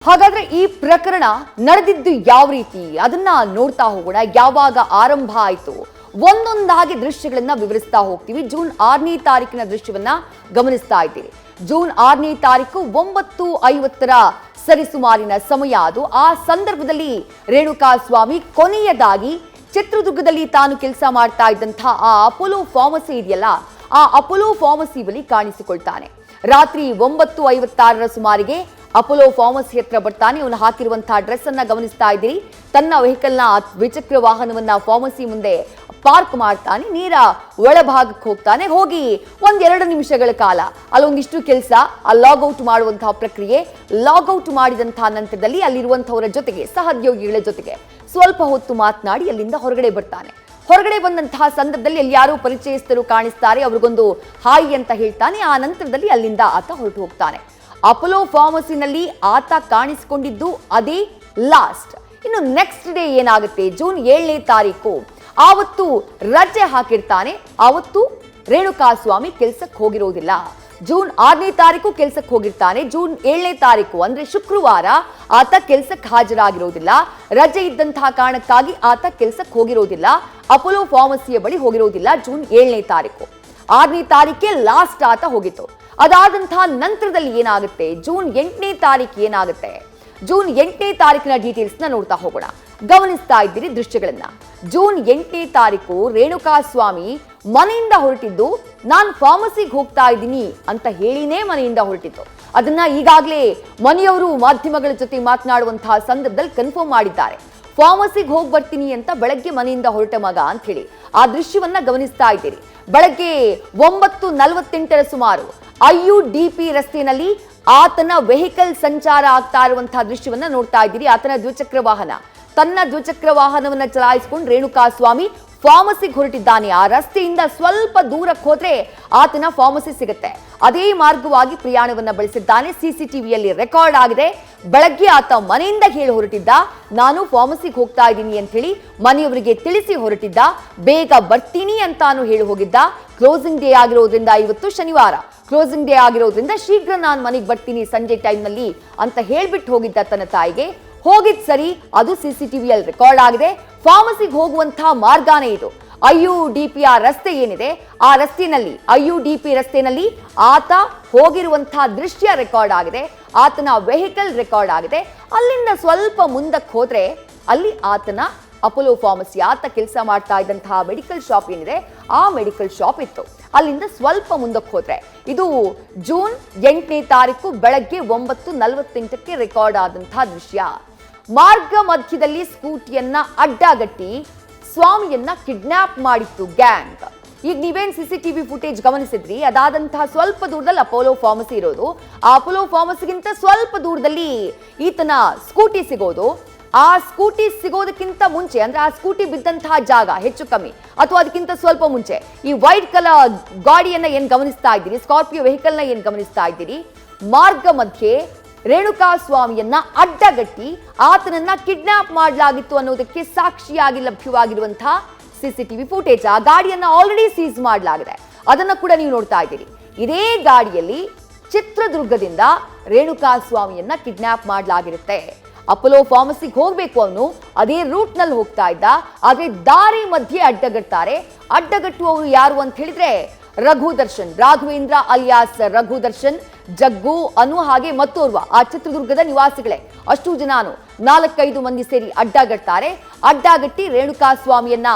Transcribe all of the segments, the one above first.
ಹಾಗಾದ್ರೆ ಈ ಪ್ರಕರಣ ನಡೆದಿದ್ದು ಯಾವ ರೀತಿ ಅದನ್ನ ನೋಡ್ತಾ ಹೋಗೋಣ. ಯಾವಾಗ ಆರಂಭ ಆಯಿತು ಒಂದೊಂದಾಗಿ ದೃಶ್ಯಗಳನ್ನ ವಿವರಿಸ್ತಾ ಹೋಗ್ತೀವಿ. ಜೂನ್ 6ನೇ ತಾರೀಕಿನ ದೃಶ್ಯವನ್ನ ಗಮನಿಸ್ತಾ ಇದ್ದೀರಿ. ಜೂನ್ 6ನೇ ತಾರೀಕು 9:50ರ ಸರಿಸುಮಾರಿನ ಸಮಯ ಅದು. ಆ ಸಂದರ್ಭದಲ್ಲಿ ರೇಣುಕಾ ಸ್ವಾಮಿ ಕೊನೆಯದಾಗಿ ಚಿತ್ರದುರ್ಗದಲ್ಲಿ ತಾನು ಕೆಲಸ ಮಾಡ್ತಾ ಇದ್ದಂತಹ ಆ ಅಪೋಲೋ ಫಾರ್ಮಸಿ ಇದೆಯಲ್ಲ, ಆ ಅಪೋಲೋ ಫಾರ್ಮಸಿ ಬಳಿ ಕಾಣಿಸಿಕೊಳ್ತಾನೆ. ರಾತ್ರಿ 9:56ರ ಸುಮಾರಿಗೆ ಅಪೋಲೋ ಫಾರ್ಮಸಿ ಹತ್ರ ಬರ್ತಾನೆ. ಅವನು ಹಾಕಿರುವಂತಹ ಡ್ರೆಸ್ ಅನ್ನ ಗಮನಿಸ್ತಾ ಇದ್ದೀರಿ. ತನ್ನ ವೆಹಿಕಲ್ನ ದ್ವಿಚಕ್ರ ವಾಹನವನ್ನ ಫಾರ್ಮಸಿ ಮುಂದೆ ಪಾರ್ಕ್ ಮಾಡ್ತಾನೆ. ನೇರ ಒಳಭಾಗಕ್ಕೆ ಹೋಗ್ತಾನೆ. ಹೋಗಿ 1-2 ನಿಮಿಷಗಳ ಕಾಲ ಅಲ್ಲೊಂದಿಷ್ಟು ಕೆಲಸ, ಆ ಲಾಗೌಟ್ ಮಾಡುವಂತಹ ಪ್ರಕ್ರಿಯೆ, ಲಾಗೌಟ್ ಮಾಡಿದಂತಹ ನಂತರದಲ್ಲಿ ಅಲ್ಲಿರುವಂತಹವರ ಜೊತೆಗೆ, ಸಹೋದ್ಯೋಗಿಗಳ ಜೊತೆಗೆ ಸ್ವಲ್ಪ ಹೊತ್ತು ಮಾತನಾಡಿ ಅಲ್ಲಿಂದ ಹೊರಗಡೆ ಬರ್ತಾನೆ. ಹೊರಗಡೆ ಬಂದಂತಹ ಸಂದರ್ಭದಲ್ಲಿ ಅಲ್ಲಿ ಯಾರೋ ಪರಿಚಯಸ್ಥರು ಕಾಣಿಸ್ತಾರೆ. ಅವ್ರಿಗೊಂದು ಹಾಯ್ ಅಂತ ಹೇಳ್ತಾನೆ. ಆ ನಂತರದಲ್ಲಿ ಅಲ್ಲಿಂದ ಆತ ಹೊರಟು ಹೋಗ್ತಾನೆ. ಅಪೋಲೋ ಫಾರ್ಮಸಿನಲ್ಲಿ ಆತ ಕಾಣಿಸಿಕೊಂಡಿದ್ದು ಅದೇ ಲಾಸ್ಟ್. ಇನ್ನು ನೆಕ್ಸ್ಟ್ ಡೇ ಏನಾಗುತ್ತೆ, ಜೂನ್ 7ನೇ ತಾರೀಕು ಆವತ್ತು ರಜೆ ಹಾಕಿರ್ತಾನೆ. ಆವತ್ತು ರೇಣುಕಾ ಸ್ವಾಮಿ ಕೆಲ್ಸಕ್ಕೆ ಹೋಗಿರೋದಿಲ್ಲ. ಜೂನ್ 6ನೇ ತಾರೀಕು ಕೆಲ್ಸಕ್ಕೆ ಹೋಗಿರ್ತಾನೆ. ಜೂನ್ 7ನೇ ತಾರೀಕು ಅಂದ್ರೆ ಶುಕ್ರವಾರ ಆತ ಕೆಲ್ಸಕ್ಕೆ ಹಾಜರಾಗಿರೋದಿಲ್ಲ. ರಜೆ ಇದ್ದಂತಹ ಕಾರಣಕ್ಕಾಗಿ ಆತ ಕೆಲ್ಸಕ್ಕೆ ಹೋಗಿರೋದಿಲ್ಲ. ಅಪೋಲೋ ಫಾರ್ಮಸಿಯ ಬಳಿ ಹೋಗಿರೋದಿಲ್ಲ. ಜೂನ್ 7ನೇ ತಾರೀಕು 6ನೇ ತಾರೀಕೆ ಲಾಸ್ಟ್ ಆತ ಹೋಗಿತ್ತು. ಅದಾದಂತಹ ನಂತರದಲ್ಲಿ ಏನಾಗುತ್ತೆ, ಜೂನ್ 8ನೇ ತಾರೀಕು ಏನಾಗುತ್ತೆ, ಜೂನ್ 8ನೇ ತಾರೀಕಿನ ಡೀಟೇಲ್ಸ್ ನ ನೋಡ್ತಾ ಹೋಗೋಣ. ಗಮನಿಸ್ತಾ ಇದ್ದೀರಿ ದೃಶ್ಯಗಳನ್ನ. ಜೂನ್ 8ನೇ ತಾರೀಕು ರೇಣುಕಾ ಸ್ವಾಮಿ ಮನೆಯಿಂದ ಹೊರಟಿದ್ದು ನಾನು ಫಾರ್ಮಸಿಗೆ ಹೋಗ್ತಾ ಇದ್ದೀನಿ ಅಂತ ಹೇಳಿನೇ ಮನೆಯಿಂದ ಹೊರಟಿತ್ತು. ಅದನ್ನ ಈಗಾಗಲೇ ಮನೆಯವರು ಮಾಧ್ಯಮಗಳ ಜೊತೆ ಮಾತನಾಡುವಂತಹ ಸಂದರ್ಭದಲ್ಲಿ ಕನ್ಫರ್ಮ್ ಮಾಡಿದ್ದಾರೆ. ಫಾರ್ಮಸಿಗೆ ಹೋಗಿ ಬರ್ತೀನಿ ಅಂತ ಬೆಳಗ್ಗೆ ಮನೆಯಿಂದ ಹೊರಟ ಮಗ ಅಂತ ಹೇಳಿ ಆ ದೃಶ್ಯವನ್ನ ಗಮನಿಸ್ತಾ ಇದ್ದೀರಿ. ಬೆಳಗ್ಗೆ 9:48ರ ಸುಮಾರು IUDP ರಸ್ತೆಯಲ್ಲಿ ಆತನ ವೆಹಿಕಲ್ ಸಂಚಾರ ಆಗ್ತಾ ಇರುವಂತಹ ದೃಶ್ಯವನ್ನ ನೋಡ್ತಾ ಇದ್ದೀರಿ. ಆತನ ದ್ವಿಚಕ್ರ ವಾಹನ, ತನ್ನ ದ್ವಿಚಕ್ರ ವಾಹನವನ್ನ ಚಲಾಯಿಸಿಕೊಂಡು ರೇಣುಕಾ ಸ್ವಾಮಿ ಫಾರ್ಮಸಿಗೆ ಹೊರಟಿದ್ದಾನೆ. ಆ ರಸ್ತೆಯಿಂದ ಸ್ವಲ್ಪ ದೂರಕ್ಕೆ ಹೋದ್ರೆ ಆತನ ಫಾರ್ಮಸಿ ಸಿಗುತ್ತೆ. ಅದೇ ಮಾರ್ಗವಾಗಿ ಪ್ರಯಾಣವನ್ನ ಬೆಳೆಸಿದ್ದಾನೆ. CCTVಯಲ್ಲಿ ರೆಕಾರ್ಡ್ ಆಗಿದೆ. ಬೆಳಗ್ಗೆ ಆತ ಮನೆಯಿಂದ ಹೇಳಿ ಹೊರಟಿದ್ದ, ನಾನು ಫಾರ್ಮಸಿಗೆ ಹೋಗ್ತಾ ಇದ್ದೀನಿ ಅಂತ ಹೇಳಿ ಮನೆಯವರಿಗೆ ತಿಳಿಸಿ ಹೊರಟಿದ್ದ. ಬೇಗ ಬರ್ತೀನಿ ಅಂತಾನು ಹೇಳಿ ಹೋಗಿದ್ದ. ಕ್ಲೋಸಿಂಗ್ ಡೇ ಆಗಿರೋದ್ರಿಂದ, ಇವತ್ತು ಶನಿವಾರ ಕ್ಲೋಸಿಂಗ್ ಡೇ ಆಗಿರೋದ್ರಿಂದ ಶೀಘ್ರ ನಾನು ಮನೆಗೆ ಬರ್ತೀನಿ ಸಂಜೆ ಟೈಮ್ನಲ್ಲಿ ಅಂತ ಹೇಳ್ಬಿಟ್ಟು ಹೋಗಿದ್ದ ತನ್ನ ತಾಯಿಗೆ. ಹೋಗಿದ್ ಸರಿ, ಅದು CCTVಯಲ್ಲಿ ರೆಕಾರ್ಡ್ ಆಗಿದೆ. ಫಾರ್ಮಸಿಗೆ ಹೋಗುವಂತಹ ಮಾರ್ಗನೇ ಇದು. IUDP ರಸ್ತೆ ಏನಿದೆ, ಆ ರಸ್ತೆಯಲ್ಲಿ IUDP ರಸ್ತೆಯಲ್ಲಿ ಆತ ಹೋಗಿರುವಂತಹ ದೃಶ್ಯ ರೆಕಾರ್ಡ್ ಆಗಿದೆ. ಆತನ ವೆಹಿಕಲ್ ರೆಕಾರ್ಡ್ ಆಗಿದೆ. ಅಲ್ಲಿಂದ ಸ್ವಲ್ಪ ಮುಂದಕ್ಕೆ ಹೋದ್ರೆ ಅಲ್ಲಿ ಆತನ ಅಪೋಲೋ ಫಾರ್ಮಸಿ, ಆತ ಕೆಲಸ ಮಾಡ್ತಾ ಇದ್ದಂತಹ ಮೆಡಿಕಲ್ ಶಾಪ್ ಏನಿದೆ, ಆ ಮೆಡಿಕಲ್ ಶಾಪ್ ಇತ್ತು. ಅಲ್ಲಿಂದ ಸ್ವಲ್ಪ ಮುಂದಕ್ಕೆ ಹೋದ್ರೆ ಇದು ಜೂನ್ 8ನೇ ತಾರೀಕು ಬೆಳಗ್ಗೆ 9:48ಕ್ಕೆ ರೆಕಾರ್ಡ್ ಆದಂತಹ ದೃಶ್ಯ. ಮಾರ್ಗ ಮಧ್ಯದಲ್ಲಿ ಸ್ಕೂಟಿಯನ್ನ ಅಡ್ಡಗಟ್ಟಿ ಸ್ವಾಮಿಯನ್ನ ಕಿಡ್ನಾಪ್ ಮಾಡಿತ್ತು ಗ್ಯಾಂಗ್. ಈಗ ನೀವೇನ್ CCTV ಫುಟೇಜ್ ಗಮನಿಸಿದ್ರಿ, ಅದಾದಂತಹ ಸ್ವಲ್ಪ ದೂರದಲ್ಲಿ ಅಪೋಲೋ ಫಾರ್ಮಸಿ ಇರೋದು. ಆ ಅಪೋಲೋ ಫಾರ್ಮಸಿಗಿಂತ ಸ್ವಲ್ಪ ದೂರದಲ್ಲಿ ಈತನ ಸ್ಕೂಟಿ ಸಿಗೋದು. ಆ ಸ್ಕೂಟಿ ಸಿಗೋದಕ್ಕಿಂತ ಮುಂಚೆ, ಅಂದ್ರೆ ಆ ಸ್ಕೂಟಿ ಬಿದ್ದಂತಹ ಜಾಗ ಹೆಚ್ಚು ಕಮ್ಮಿ ಅಥವಾ ಅದಕ್ಕಿಂತ ಸ್ವಲ್ಪ ಮುಂಚೆ ಈ ವೈಟ್ ಕಲರ್ ಗಾಡಿಯನ್ನ ಏನ್ ಗಮನಿಸ್ತಾ ಇದ್ದೀರಿ, ಸ್ಕಾರ್ಪಿಯೋ ವೆಹಿಕಲ್ ನ ಏನ್ ಗಮನಿಸ್ತಾ ಇದ್ದೀರಿ, ಮಾರ್ಗ ಮಧ್ಯೆ ರೇಣುಕಾ ಸ್ವಾಮಿಯನ್ನ ಅಡ್ಡಗಟ್ಟಿ ಆತನನ್ನ ಕಿಡ್ನಾಪ್ ಮಾಡಲಾಗಿತ್ತು ಅನ್ನೋದಕ್ಕೆ ಸಾಕ್ಷಿಯಾಗಿ ಲಭ್ಯವಾಗಿರುವಂತಹ CCTV ಫುಟೇಜ್. ಆ ಗಾಡಿಯನ್ನ ಆಲ್ರೆಡಿ ಸೀಸ್ ಮಾಡಲಾಗಿದೆ. ಅದನ್ನ ಕೂಡ ನೀವು ನೋಡ್ತಾ ಇದ್ದೀರಿ. ಇದೇ ಗಾಡಿಯಲ್ಲಿ ಚಿತ್ರದುರ್ಗದಿಂದ ರೇಣುಕಾ ಸ್ವಾಮಿಯನ್ನ ಕಿಡ್ನಾಪ್ ಮಾಡಲಾಗಿರುತ್ತೆ. ಅಪೋಲೋ ಫಾರ್ಮಸಿಗೆ ಹೋಗ್ಬೇಕು, ಅವನು ಅದೇ ರೂಟ್ ನಲ್ಲಿ ಹೋಗ್ತಾ ಇದ್ದ. ಆದ್ರೆ ದಾರಿ ಮಧ್ಯೆ ಅಡ್ಡಗಟ್ತಾರೆ. ಅಡ್ಡಗಟ್ಟುವವರು ಯಾರು ಅಂತ ಹೇಳಿದ್ರೆ ರಘುದರ್ಶನ್, ರಾಘವೇಂದ್ರ ಅಲಿಯಾಸ್ ರಘುದರ್ಶನ್, ಜಗ್ಗು, ಅನು, ಹಾಗೆ ಮತ್ತೋರ್ವ ಆ ಚಿತ್ರದುರ್ಗದ ನಿವಾಸಿಗಳೇ. ಅಷ್ಟು ಜನಾನು 4-5 ಮಂದಿ ಸೇರಿ ಅಡ್ಡಗಟ್ತಾರೆ. ಅಡ್ಡಗಟ್ಟಿ ರೇಣುಕಾ ಸ್ವಾಮಿಯನ್ನ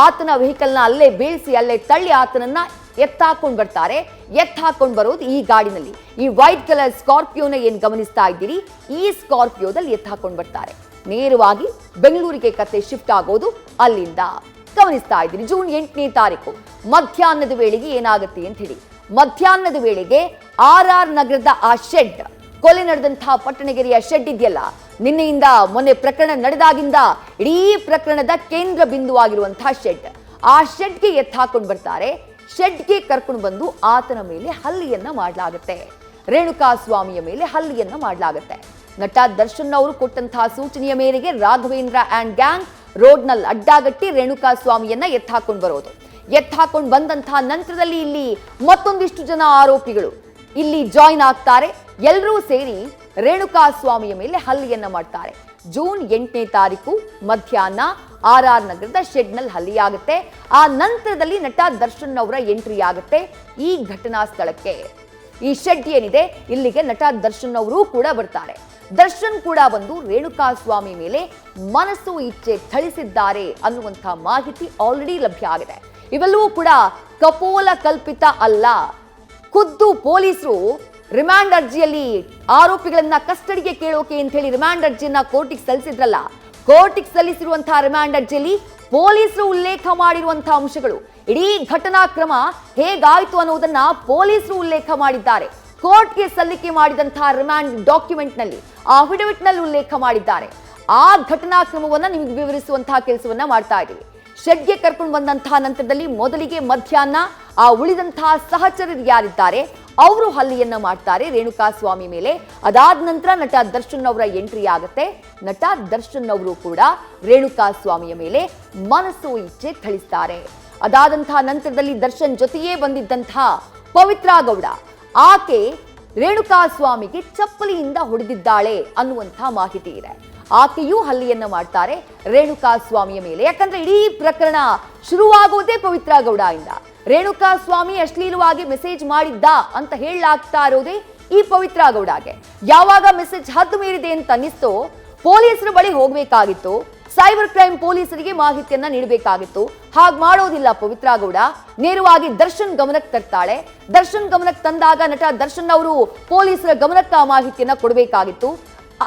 ಆತನ ವೆಹಿಕಲ್ನ ಅಲ್ಲೇ ಬೀಳಿಸಿ ಅಲ್ಲೇ ತಳ್ಳಿ ಆತನನ್ನ ಎತ್ತಾಕೊಂಡು ಬರ್ತಾರೆ. ಎತ್ತಾಕೊಂಡು ಬರೋದು ಈ ಗಾಡಿನಲ್ಲಿ. ಈ ವೈಟ್ ಕಲರ್ ಸ್ಕಾರ್ಪಿಯೋನ ಏನ್ ಗಮನಿಸ್ತಾ ಇದ್ದೀರಿ, ಈ ಸ್ಕಾರ್ಪಿಯೋದಲ್ಲಿ ಎತ್ತಾಕೊಂಡು ಬರ್ತಾರೆ. ನೇರವಾಗಿ ಬೆಂಗಳೂರಿಗೆ ಕತೆ ಶಿಫ್ಟ್ ಆಗೋದು ಅಲ್ಲಿಂದ. ಗಮನಿಸ್ತಾ ಇದ್ದೀರಿ. ಜೂನ್ 8ನೇ ತಾರೀಕು ಮಧ್ಯಾಹ್ನದ ವೇಳೆಗೆ ಏನಾಗುತ್ತೆ ಅಂತ ಹೇಳಿ, ಮಧ್ಯಾಹ್ನದ ವೇಳೆಗೆ RR ನಗರದ ಆ ಶೆಡ್, ಕೊಲೆ ನಡೆದಂತಹ ಪಟ್ಟಣಗೆರೆಯ ಶೆಡ್ ಇದೆಯಲ್ಲ, ನಿನ್ನೆಯಿಂದ ಮೊನ್ನೆ ಪ್ರಕರಣ ನಡೆದಾಗಿಂದ ಇಡೀ ಪ್ರಕರಣದ ಕೇಂದ್ರ ಬಿಂದುವಾಗಿರುವಂತಹ ಶೆಡ್, ಆ ಶೆಡ್ಗೆ ಎತ್ತಾಕೊಂಡು ಬರ್ತಾರೆ. ಶೆಡ್ಗೆ ಕರ್ಕೊಂಡು ಬಂದು ಆತನ ಮೇಲೆ ಹಲ್ಲೆಯನ್ನ ಮಾಡಲಾಗುತ್ತೆ. ರೇಣುಕಾ ಸ್ವಾಮಿಯ ಮೇಲೆ ಹಲ್ಲೆಯನ್ನ ಮಾಡಲಾಗುತ್ತೆ. ನಟ ದರ್ಶನ್ ಅವರು ಕೊಟ್ಟಂತಹ ಸೂಚನೆಯ ಮೇರೆಗೆ ರಾಘವೇಂದ್ರ ಅಂಡ್ ಗ್ಯಾಂಗ್ ರೋಡ್ನಲ್ಲಿ ಅಡ್ಡಗಟ್ಟಿ ರೇಣುಕಾ ಸ್ವಾಮಿಯನ್ನ ಎತ್ತಾಕೊಂಡು ಬರೋದು. ಎತ್ತಾಕೊಂಡು ಬಂದಂತಹ ನಂತರದಲ್ಲಿ ಇಲ್ಲಿ ಮತ್ತೊಂದಿಷ್ಟು ಜನ ಆರೋಪಿಗಳು ಇಲ್ಲಿ ಜಾಯಿನ್ ಆಗ್ತಾರೆ. ಎಲ್ಲರೂ ಸೇರಿ ರೇಣುಕಾ ಸ್ವಾಮಿಯ ಮೇಲೆ ಹಲ್ಲೆಯನ್ನ ಮಾಡ್ತಾರೆ. ಜೂನ್ 8ನೇ ತಾರೀಕು ಮಧ್ಯಾಹ್ನ RR ನಗರದ ಶೆಡ್ನಲ್ಲಿ ಹಲ್ಲೆಯಾಗುತ್ತೆ. ಆ ನಂತರದಲ್ಲಿ ನಟ ದರ್ಶನ್ ಅವರ ಎಂಟ್ರಿ ಆಗುತ್ತೆ ಈ ಘಟನಾ ಸ್ಥಳಕ್ಕೆ. ಈ ಶೆಡ್ ಏನಿದೆ ಇಲ್ಲಿಗೆ ನಟ ದರ್ಶನ್ ಅವರು ಕೂಡ ಬರ್ತಾರೆ. ದರ್ಶನ್ ಕೂಡ ಬಂದು ರೇಣುಕಾ ಸ್ವಾಮಿ ಮೇಲೆ ಮನಸ್ಸು ಇಚ್ಛೆ ಥಳಿಸಿದ್ದಾರೆ ಅನ್ನುವಂಥ ಮಾಹಿತಿ ಆಲ್ರೆಡಿ ಲಭ್ಯ ಆಗಿದೆ. ಇವೆಲ್ಲವೂ ಕೂಡ ಕಪೋಲ ಕಲ್ಪಿತ ಅಲ್ಲ. ಖುದ್ದು ಪೊಲೀಸರು ರಿಮಾಂಡ್ ಅರ್ಜಿಯಲ್ಲಿ ಆರೋಪಿಗಳನ್ನ ಕಸ್ಟಡಿಗೆ ಕೇಳೋಕೆ ಅಂತ ಹೇಳಿ ರಿಮಾಂಡ್ ಅರ್ಜಿಯನ್ನ ಕೋರ್ಟಿಗೆ ಸಲ್ಲಿಸಿದ್ರಲ್ಲ, ಕೋರ್ಟಿಗೆ ಸಲ್ಲಿಸಿರುವಂತಹ ರಿಮಾಂಡ್ ಅರ್ಜಿಯಲ್ಲಿ ಪೊಲೀಸರು ಉಲ್ಲೇಖ ಮಾಡಿರುವಂತಹ ಅಂಶಗಳು, ಇಡೀ ಘಟನಾಕ್ರಮ ಹೇಗಾಯ್ತು ಅನ್ನೋದನ್ನ ಪೊಲೀಸರು ಉಲ್ಲೇಖ ಮಾಡಿದ್ದಾರೆ. ಕೋರ್ಟ್ಗೆ ಸಲ್ಲಿಕೆ ಮಾಡಿದಂತಹ ರಿಮಾಂಡ್ ಡಾಕ್ಯುಮೆಂಟ್ ನಲ್ಲಿ, ಅಫಿಡವಿಟ್ ನಲ್ಲಿ ಉಲ್ಲೇಖ ಮಾಡಿದ್ದಾರೆ. ಆ ಘಟನಾಕ್ರಮವನ್ನ ನಿಮಗೆ ವಿವರಿಸುವಂತಹ ಕೆಲಸವನ್ನ ಮಾಡ್ತಾ ಇದ್ದೀವಿ. ಶೆಡ್ಗೆ ಕರ್ಕೊಂಡು ಬಂದಂತಹ ನಂತರದಲ್ಲಿ ಮೊದಲಿಗೆ ಮಧ್ಯಾಹ್ನ ಆ ಉಳಿದಂತಹ ಸಹಚರರು ಯಾರಿದ್ದಾರೆ ಅವರು ಹಲ್ಲೆಯನ್ನ ಮಾಡ್ತಾರೆ ರೇಣುಕಾ ಸ್ವಾಮಿ ಮೇಲೆ. ಅದಾದ ನಂತರ ನಟ ದರ್ಶನ್ ಅವರ ಎಂಟ್ರಿ ಆಗುತ್ತೆ. ನಟ ದರ್ಶನ್ ಅವರು ಕೂಡ ರೇಣುಕಾ ಸ್ವಾಮಿಯ ಮೇಲೆ ಮನಸ್ಸು ಇಚ್ಛೆ ಥಳಿಸ್ತಾರೆ. ಅದಾದಂತಹ ನಂತರದಲ್ಲಿ ದರ್ಶನ್ ಜೊತೆಯೇ ಬಂದಿದ್ದಂತಹ ಪವಿತ್ರಾ ಗೌಡ, ಆಕೆ ರೇಣುಕಾ ಸ್ವಾಮಿಗೆ ಚಪ್ಪಲಿಯಿಂದ ಹೊಡೆದಿದ್ದಾಳೆ ಅನ್ನುವಂಥ ಮಾಹಿತಿ ಇದೆ. ಆಕೆಯೂ ಹಲ್ಲೆಯನ್ನ ಮಾಡ್ತಾರೆ ರೇಣುಕಾ ಸ್ವಾಮಿಯ ಮೇಲೆ. ಯಾಕಂದ್ರೆ ಇಡೀ ಪ್ರಕರಣ ಶುರುವಾಗುವುದೇ ಪವಿತ್ರಾ ಗೌಡ ಇಂದ. ರೇಣುಕಾ ಸ್ವಾಮಿ ಅಶ್ಲೀಲವಾಗಿ ಮೆಸೇಜ್ ಮಾಡಿದ್ದ ಅಂತ ಹೇಳಲಾಗ್ತಾ ಇರೋದೇ ಈ ಪವಿತ್ರಾ ಗೌಡಗೆ. ಯಾವಾಗ ಮೆಸೇಜ್ ಹದ್ದು ಮೀರಿದೆ ಅಂತ ಅನ್ನಿಸ್ತೋ ಪೊಲೀಸರ ಬಳಿ ಹೋಗ್ಬೇಕಾಗಿತ್ತು, ಸೈಬರ್ ಕ್ರೈಮ್ ಪೊಲೀಸರಿಗೆ ಮಾಹಿತಿಯನ್ನ ನೀಡಬೇಕಾಗಿತ್ತು. ಹಾಗೆ ಮಾಡೋದಿಲ್ಲ ಪವಿತ್ರಾ ಗೌಡ, ನೇರವಾಗಿ ದರ್ಶನ್ ಗಮನಕ್ಕೆ ತರ್ತಾಳೆ. ದರ್ಶನ್ ಗಮನಕ್ಕೆ ತಂದಾಗ ನಟ ದರ್ಶನ್ ಅವರು ಪೊಲೀಸರ ಗಮನಕ್ಕೆ ಆ ಮಾಹಿತಿಯನ್ನ ಕೊಡಬೇಕಾಗಿತ್ತು.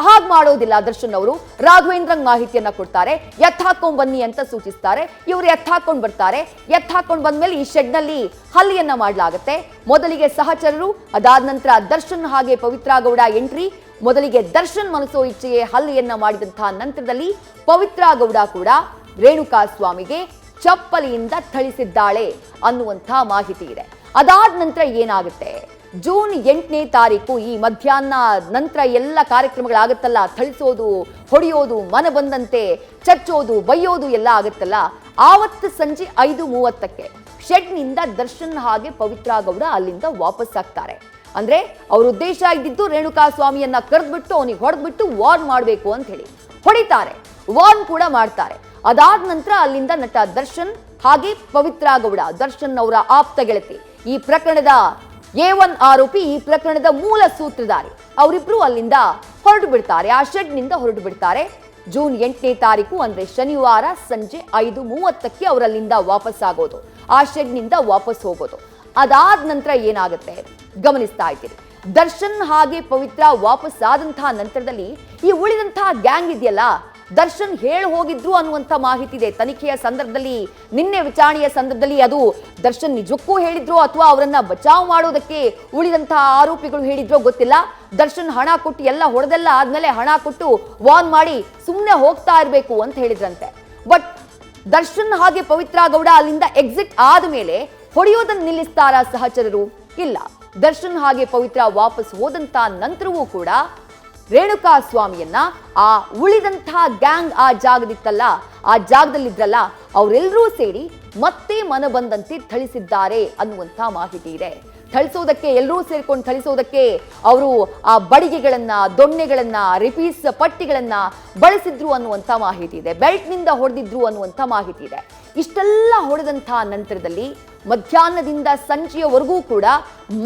ಹಾಗೆ ಮಾಡೋದಿಲ್ಲ ದರ್ಶನ್ ಅವರು. ರಾಘವೇಂದ್ರಂಗ್ ಮಾಹಿತಿಯನ್ನ ಕೊಡ್ತಾರೆ, ಎತ್ತಾಕೊಂಡ್ ಬನ್ನಿ ಅಂತ ಸೂಚಿಸ್ತಾರೆ. ಇವರು ಎತ್ತಾಕೊಂಡ್ ಬರ್ತಾರೆ. ಎತ್ತಾಕೊಂಡ್ ಬಂದ್ಮೇಲೆ ಈ ಶೆಡ್ ನಲ್ಲಿ ಹಲ್ಲೆಯನ್ನ ಮಾಡಲಾಗುತ್ತೆ. ಮೊದಲಿಗೆ ಸಹಚರರು, ಅದಾದ ನಂತರ ದರ್ಶನ್ ಹಾಗೆ ಪವಿತ್ರಾ ಗೌಡ ಎಂಟ್ರಿ. ಮೊದಲಿಗೆ ದರ್ಶನ್ ಮನಸೋ ಇಚ್ಛೆಯೇ ಹಲ್ಲೆಯನ್ನ ಮಾಡಿದಂತಹ ನಂತರದಲ್ಲಿ ಪವಿತ್ರಾ ಗೌಡ ಕೂಡ ರೇಣುಕಾ ಸ್ವಾಮಿಗೆ ಚಪ್ಪಲಿಯಿಂದ ಥಳಿಸಿದ್ದಾಳೆ ಅನ್ನುವಂಥ ಮಾಹಿತಿ ಇದೆ. ಅದಾದ ನಂತರ ಏನಾಗುತ್ತೆ, ಜೂನ್ 8ನೇ ತಾರೀಕು ಈ ಮಧ್ಯಾಹ್ನ ನಂತರ ಎಲ್ಲ ಕಾರ್ಯಕ್ರಮಗಳಾಗುತ್ತಲ್ಲ, ಥಳಿಸೋದು, ಹೊಡೆಯೋದು, ಮನ ಬಂದಂತೆ ಚಚ್ಚೋದು, ಬೈಯೋದು ಎಲ್ಲ ಆಗುತ್ತಲ್ಲ, ಆವತ್ತು ಸಂಜೆ 5:30ಕ್ಕೆ ಶೆಡ್ನಿಂದ ದರ್ಶನ್ ಹಾಗೆ ಪವಿತ್ರಾ ಗೌಡ ಅಲ್ಲಿಂದ ವಾಪಸ್ ಆಗ್ತಾರೆ. ಅಂದ್ರೆ ಅವ್ರ ಉದ್ದೇಶ ಇದ್ದಿದ್ದು ರೇಣುಕಾ ಸ್ವಾಮಿಯನ್ನ ಕರೆದ್ಬಿಟ್ಟು ಅವನಿಗೆ ಹೊಡೆದ್ಬಿಟ್ಟು ವಾರ್ನ್ ಮಾಡಬೇಕು ಅಂತ ಹೇಳಿ ಹೊಡಿತಾರೆ, ವಾರ್ನ್ ಕೂಡ ಮಾಡ್ತಾರೆ. ಅದಾದ ನಂತರ ಅಲ್ಲಿಂದ ನಟ ದರ್ಶನ್ ಹಾಗೆ ಪವಿತ್ರಾ ಗೌಡ, ದರ್ಶನ್ ಅವರ ಆಪ್ತ ಗೆಳತಿ, ಈ ಪ್ರಕರಣದ A1 ಆರೋಪಿ, ಈ ಪ್ರಕರಣದ ಮೂಲ ಸೂತ್ರಧಾರಿ, ಅವರಿಬ್ರು ಅಲ್ಲಿಂದ ಹೊರಟು ಬಿಡ್ತಾರೆ. ಆ ಶೆಡ್ ನಿಂದ ಹೊರಟು ಬಿಡ್ತಾರೆ. ಜೂನ್ 8ನೇ ತಾರೀಕು ಅಂದ್ರೆ ಶನಿವಾರ ಸಂಜೆ 5:30ಕ್ಕೆ ಅವರಲ್ಲಿಂದ ವಾಪಸ್ ಆಗೋದು, ಆ ಶೆಡ್ ನಿಂದ ವಾಪಸ್ ಹೋಗೋದು. ಅದಾದ ನಂತರ ಏನಾಗುತ್ತೆ ಗಮನಿಸ್ತಾ ಇದ್ದೀರಿ. ದರ್ಶನ್ ಹಾಗೆ ಪವಿತ್ರ ವಾಪಸ್ ಆದಂತಹ ನಂತರದಲ್ಲಿ ಈ ಉಳಿದಂತಹ ಗ್ಯಾಂಗ್ ಇದೆಯಲ್ಲ, ದರ್ಶನ್ ಹೇಳಿ ಹೋಗಿದ್ರು ಅನ್ನುವಂಥ ಮಾಹಿತಿ ಇದೆ. ತನಿಖೆಯ ಸಂದರ್ಭದಲ್ಲಿ, ನಿನ್ನೆ ವಿಚಾರಣೆಯ ಸಂದರ್ಭದಲ್ಲಿ ಅದು ದರ್ಶನ್ ನಿಜಕ್ಕೂ ಹೇಳಿದ್ರು ಅಥವಾ ಅವರನ್ನ ಬಚಾವ್ ಮಾಡೋದಕ್ಕೆ ಉಳಿದಂತಹ ಆರೋಪಿಗಳು ಹೇಳಿದ್ರೋ ಗೊತ್ತಿಲ್ಲ. ದರ್ಶನ್ ಹಣ ಕೊಟ್ಟು ಎಲ್ಲ ಹೊಡೆದೆಲ್ಲ ಆದ್ಮೇಲೆ ಹಣ ಕೊಟ್ಟು ವಾರ್ನ್ ಮಾಡಿ ಸುಮ್ಮನೆ ಹೋಗ್ತಾ ಇರಬೇಕು ಅಂತ ಹೇಳಿದ್ರಂತೆ. ಬಟ್ ದರ್ಶನ್ ಹಾಗೆ ಪವಿತ್ರಾ ಗೌಡ ಅಲ್ಲಿಂದ ಎಕ್ಸಿಟ್ ಆದ ಮೇಲೆ ಹೊಡೆಯೋದನ್ನು ನಿಲ್ಲಿಸ್ತಾರ ಸಹಚರರು? ಇಲ್ಲ. ದರ್ಶನ್ ಹಾಗೆ ಪವಿತ್ರ ವಾಪಸ್ ಹೋದಂತ ನಂತರವೂ ಕೂಡ ರೇಣುಕಾ ಸ್ವಾಮಿಯನ್ನ ಆ ಉಳಿದಂತಹ ಗ್ಯಾಂಗ್ ಆ ಜಾಗದಿತ್ತಲ್ಲ, ಆ ಜಾಗದಲ್ಲಿದ್ರಲ್ಲ, ಅವರೆಲ್ಲರೂ ಸೇರಿ ಮತ್ತೆ ಮನ ಬಂದಂತೆ ಥಳಿಸಿದ್ದಾರೆ ಅನ್ನುವಂಥ ಮಾಹಿತಿ ಇದೆ. ಥಳಿಸೋದಕ್ಕೆ ಎಲ್ಲರೂ ಸೇರ್ಕೊಂಡು ಥಳಿಸೋದಕ್ಕೆ ಅವರು ಆ ಬಡಿಗೆಗಳನ್ನ, ದೊಣ್ಣೆಗಳನ್ನ, ರಿಪೀಸ್ ಪಟ್ಟಿಗಳನ್ನ ಬಳಸಿದ್ರು ಅನ್ನುವಂಥ ಮಾಹಿತಿ ಇದೆ. ಬೆಲ್ಟ್ನಿಂದ ಹೊಡೆದಿದ್ರು ಅನ್ನುವಂಥ ಮಾಹಿತಿ ಇದೆ. ಇಷ್ಟೆಲ್ಲ ಹೊಡೆದಂತಹ ನಂತರದಲ್ಲಿ ಮಧ್ಯಾಹ್ನದಿಂದ ಸಂಜೆಯವರೆಗೂ ಕೂಡ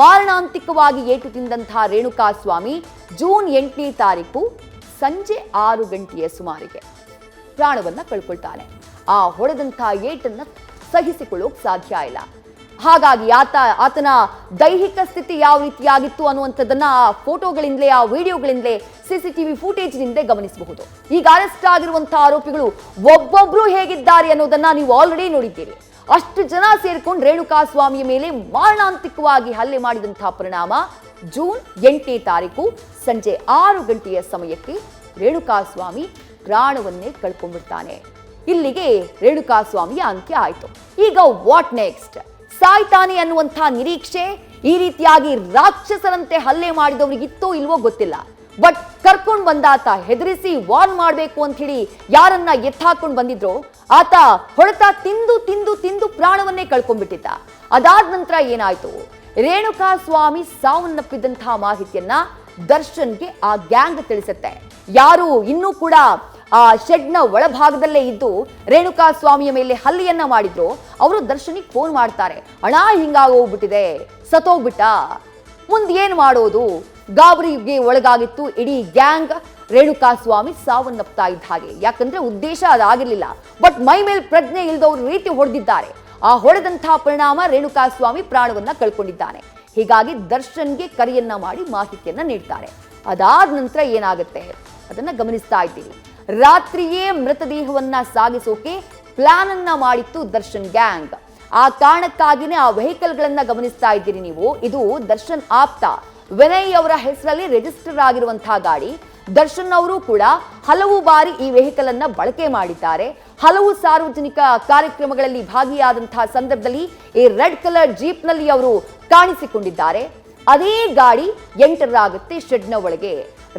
ಮಾರಣಾಂತಿಕವಾಗಿ ಏಟು ತಿಂದಂತಹ ರೇಣುಕಾ ಸ್ವಾಮಿ ಜೂನ್ 8ನೇ ತಾರೀಕು ಸಂಜೆ 6 ಗಂಟೆಯ ಸುಮಾರಿಗೆ ಪ್ರಾಣವನ್ನ ಕಳ್ಕೊಳ್ತಾನೆ. ಆ ಹೊಡೆದಂತಹ ಏಟನ್ನ ಸಹಿಸಿಕೊಳ್ಳೋಕೆ ಸಾಧ್ಯ ಇಲ್ಲ. ಹಾಗಾಗಿ ಆತನ ದೈಹಿಕ ಸ್ಥಿತಿ ಯಾವ ರೀತಿಯಾಗಿತ್ತು ಅನ್ನುವಂಥದ್ದನ್ನ ಆ ಫೋಟೋಗಳಿಂದಲೇ, ಆ ವಿಡಿಯೋಗಳಿಂದಲೇ, CCTV ಫುಟೇಜ್ನಿಂದ ಗಮನಿಸಬಹುದು. ಈಗ ಅರೆಸ್ಟ್ ಆಗಿರುವಂತಹ ಆರೋಪಿಗಳು ಒಬ್ಬೊಬ್ರು ಹೇಗಿದ್ದಾರೆ ಅನ್ನೋದನ್ನ ನೀವು ಆಲ್ರೆಡಿ ನೋಡಿದ್ದೀರಿ. ಅಷ್ಟು ಜನ ಸೇರ್ಕೊಂಡು ರೇಣುಕಾ ಸ್ವಾಮಿಯ ಮೇಲೆ ಮಾರಣಾಂತಿಕವಾಗಿ ಹಲ್ಲೆ ಮಾಡಿದಂತಹ ಪರಿಣಾಮ ಜೂನ್ 8ನೇ ತಾರೀಕು ಸಂಜೆ 6 ಗಂಟೆಯ ಸಮಯಕ್ಕೆ ರೇಣುಕಾ ಸ್ವಾಮಿ ಪ್ರಾಣವನ್ನೇ ಕಳ್ಕೊಂಡ್ಬಿಡ್ತಾನೆ. ಇಲ್ಲಿಗೆ ರೇಣುಕಾ ಸ್ವಾಮಿಯ ಅಂತ್ಯ ಆಯ್ತು. ಈಗ ವಾಟ್ ನೆಕ್ಸ್ಟ್? ಸಾಯ್ತಾನೆ ಅನ್ನುವಂಥ ನಿರೀಕ್ಷೆ ಈ ರೀತಿಯಾಗಿ ರಾಕ್ಷಸರಂತೆ ಹಲ್ಲೆ ಮಾಡಿದವರಿಗಿತ್ತೋ ಇಲ್ವೋ ಗೊತ್ತಿಲ್ಲ. ಬಟ್ ಕರ್ಕೊಂಡು ಬಂದಾತ ಹೆದರಿಸಿ ವಾರ್ನ್ ಮಾಡಬೇಕು ಅಂತ ಹೇಳಿ ಯಾರನ್ನ ಎತ್ತಾಕೊಂಡು ಬಂದಿದ್ರೋ ಆತ ಹೊಡೆತ ತಿಂದು ತಿಂದು ತಿಂದು ಪ್ರಾಣವನ್ನೇ ಕಳ್ಕೊಂಡ್ಬಿಟ್ಟಿದ್ದ. ಅದಾದ ನಂತರ ಏನಾಯ್ತು? ರೇಣುಕಾ ಸ್ವಾಮಿ ಸಾವನ್ನಪ್ಪಿದಂತಹ ಮಾಹಿತಿಯನ್ನ ದರ್ಶನ್ಗೆ ಆ ಗ್ಯಾಂಗ್ ತಿಳಿಸುತ್ತೆ. ಯಾರು ಇನ್ನೂ ಕೂಡ ಆ ಶೆಡ್ನ ಒಳಭಾಗದಲ್ಲೇ ಇದ್ದು ರೇಣುಕಾ ಸ್ವಾಮಿಯ ಮೇಲೆ ಹಲ್ಲೆಯನ್ನ ಮಾಡಿದ್ರು, ಅವರು ದರ್ಶನಿಗೆ ಫೋನ್ ಮಾಡ್ತಾರೆ. ಅಣ್ಣ ಹಿಂಗಾಗೋಗ್ಬಿಟ್ಟಿದೆ, ಸತ್ತೋಗ್ಬಿಟ್ಟ, ಮುಂದೆ ಏನ್ ಮಾಡೋದು? ಗಾಬರಿಗೆ ಒಳಗಾಗಿತ್ತು ಇಡೀ ಗ್ಯಾಂಗ್. ರೇಣುಕಾ ಸ್ವಾಮಿ ಸಾವನ್ನಪ್ತಾ ಇದ್ದ ಹಾಗೆ, ಯಾಕಂದ್ರೆ ಉದ್ದೇಶ ಅದಾಗಿರ್ಲಿಲ್ಲ, ಬಟ್ ಮೈ ಮೇಲೆ ಪ್ರಜ್ಞೆ ಇಲ್ದವ್ರ ರೀತಿ ಹೊಡೆದಿದ್ದಾರೆ. ಆ ಹೊಡೆದಂತಹ ಪರಿಣಾಮ ರೇಣುಕಾ ಸ್ವಾಮಿ ಪ್ರಾಣವನ್ನ ಕಳ್ಕೊಂಡಿದ್ದಾನೆ. ಹೀಗಾಗಿ ದರ್ಶನ್ಗೆ ಕರೆಯನ್ನ ಮಾಡಿ ಮಾಹಿತಿಯನ್ನ ನೀಡ್ತಾರೆ. ಅದಾದ ನಂತರ ಏನಾಗುತ್ತೆ ಅದನ್ನ ಗಮನಿಸ್ತಾ ಇದ್ದೀವಿ. ರಾತ್ರಿಯೇ ಮೃತದೇಹವನ್ನ ಸಾಗಿಸೋಕೆ ಪ್ಲಾನ್ ಅನ್ನ ಮಾಡಿತ್ತು ದರ್ಶನ್ ಗ್ಯಾಂಗ್. ಆ ಕಾರಣಕ್ಕಾಗಿನೇ ಆ ವೆಹಿಕಲ್ ಗಳನ್ನ ಗಮನಿಸ್ತಾ ಇದ್ದೀರಿ ನೀವು. ಇದು ದರ್ಶನ್ ಆಪ್ತ ವಿನಯ್ ಅವರ ಹೆಸರಲ್ಲಿ ರಿಜಿಸ್ಟರ್ ಆಗಿರುವಂತಹ ಗಾಡಿ. ದರ್ಶನ್ ಅವರು ಕೂಡ ಹಲವು ಬಾರಿ ಈ ವೆಹಿಕಲ್ ಅನ್ನ ಬಳಕೆ ಮಾಡಿದ್ದಾರೆ. ಹಲವು ಸಾರ್ವಜನಿಕ ಕಾರ್ಯಕ್ರಮಗಳಲ್ಲಿ ಭಾಗಿಯಾದಂತಹ ಸಂದರ್ಭದಲ್ಲಿ ಈ ರೆಡ್ ಕಲರ್ ಜೀಪ್ ನಲ್ಲಿ ಅವರು ಕಾಣಿಸಿಕೊಂಡಿದ್ದಾರೆ. ಅದೇ ಗಾಡಿ ಎಂಟರ್ ಆಗುತ್ತೆ ಶೆಡ್ನ ಒಳಗೆ.